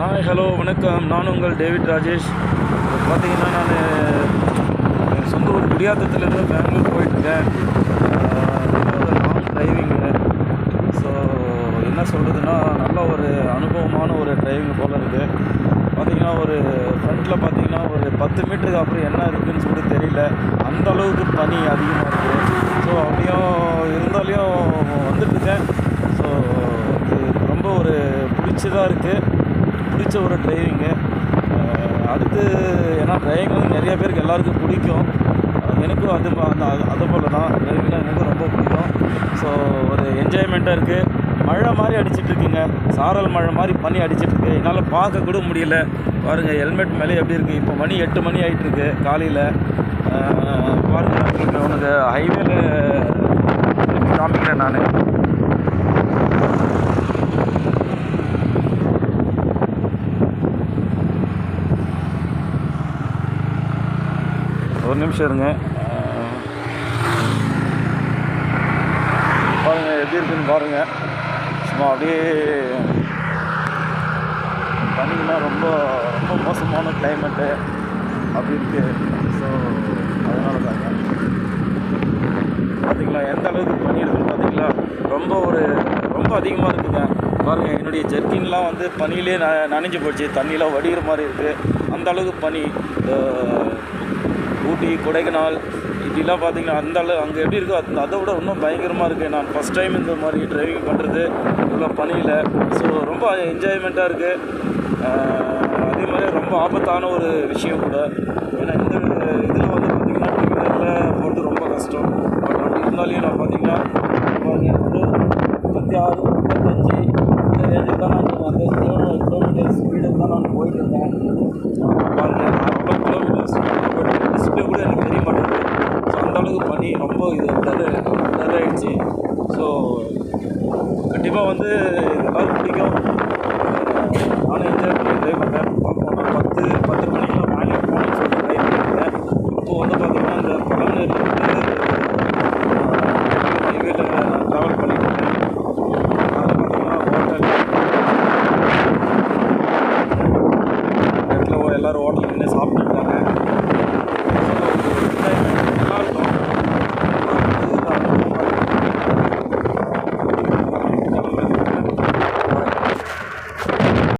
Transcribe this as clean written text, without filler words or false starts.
Hi hello வணக்கம். நான் உங்கள் டேவிட் ராஜேஷ். பார்த்தீங்கன்னா நான் என் சொந்த ஊர் குடியாத்தத்துலேருந்து பெங்களூர் போயிட்டுருக்கேன். Long driving. ஸோ என்ன சொல்கிறதுன்னா, நல்ல ஒரு அனுபவமான ஒரு டிரைவிங் போல் இருக்குது. பார்த்திங்கன்னா ஒரு ஃப்ரண்ட்டில் பார்த்திங்கன்னா ஒரு 10 மீட்டருக்கு அப்புறம் என்ன இருக்குதுன்னு சொல்லிட்டு தெரியல. அந்த அளவுக்கு பனி அதிகமாக இருக்குது. ஸோ அப்படியும் இருந்தாலையும் வந்துட்டுருக்கேன். ஸோ இது ரொம்ப ஒரு பிடிச்சதாக இருக்குது. பிடிச்ச ஒரு டிரைவிங்கு. அடுத்து ஏன்னா டிரைவிங் வந்து நிறைய பேருக்கு எல்லாருக்கும் பிடிக்கும். எனக்கும் அது போல் தான் டிரைவிங்னால் எனக்கும் ரொம்ப பிடிக்கும். ஸோ ஒரு என்ஜாய்மெண்ட்டாக இருக்குது. மழை மாதிரி அடிச்சிட்ருக்குங்க. சாரல் மழை மாதிரி பனி அடிச்சிட்ருக்கு. என்னால் பார்க்க கூட முடியல. பாருங்கள் ஹெல்மெட் மேலே எப்படி இருக்குது. இப்போ மணி 8 மணி ஆகிட்டுருக்கு காலையில். பாருங்கள் உனக்கு ஹைவேல காமிக்கிறேன் நான். ஒரு நிமிஷம் இருங்க. பாருங்கள் எப்படி இருக்குன்னு பாருங்கள். சும்மா அப்படியே பனிலாம் ரொம்ப ரொம்ப மோசமான கிளைமேட்டு அப்படி இருக்குது. ஸோ அதனால தாங்க. பார்த்திங்களா எந்த அளவுக்கு பனி இருக்குன்னு பார்த்திங்களா. ரொம்ப அதிகமாக இருக்குங்க. பாருங்கள் என்னுடைய ஜெர்கின்லாம் வந்து பனியிலே நனைஞ்சு போச்சு. தண்ணியெலாம் வடிகிற மாதிரி இருக்குது. அந்த அளவுக்கு பனி. ஊட்டி, கொடைக்கானல் இப்படிலாம் பார்த்திங்கன்னா அங்கே எப்படி இருக்கோ அதை விட இன்னும் பயங்கரமாக இருக்குது. நான் ஃபஸ்ட் டைம் இந்த மாதிரி டிரைவிங் பண்ணுறது இவ்வளோ பனியில். ஸோ ரொம்ப என்ஜாய்மெண்ட்டாக இருக்குது. அதே மாதிரி ரொம்ப ஆபத்தான ஒரு விஷயம் கூட. ஏன்னா இந்த இதில் வந்து பார்த்திங்கன்னா டூ வீலரில் போகிறது ரொம்ப கஷ்டம். பட் அப்படி இருந்தாலையும் நான் பார்த்திங்கன்னா பாருங்கள் ஒரு 36, 35 இந்த ரேஞ்சுக்கு தான் நான் அந்த கிலோமீட்டர் ஸ்பீடுக்கு தான் நான் போயிட்டுருக்கேன். பாருங்கள் அவ்வளோ கிலோமீட்டர் ஸ்பீடு போய்ட்டு டிஸ்பிளே கூட எனக்கு தெரிய மாட்டேங்குது. ஸோ அந்தளவுக்கு பண்ணி ரொம்ப இது டர் ஆகிடுச்சு. ஸோ கண்டிப்பாக வந்து எல்லோரும் பிடிக்கும். நானும் என்ஜாய் பண்ணி ட்ரைவ் பண்ணேன். பார்ப்போம் நான் 10 மணிக்கெலாம் வேலைக்கு போகணும்னு சொல்லிட்டு ட்ரைவ் பண்ணியிருந்தேன். இப்போது வந்து பார்த்திங்கன்னா இந்த பழனிலேருந்து ஹைவேல நான் ட்ராவல் பண்ணிட்டு இருக்கேன். அது பார்த்திங்கன்னா ஹோட்டல் எல்லோரும் ஹோட்டலில் நின்று சாப்பிட்டுருக்காங்க.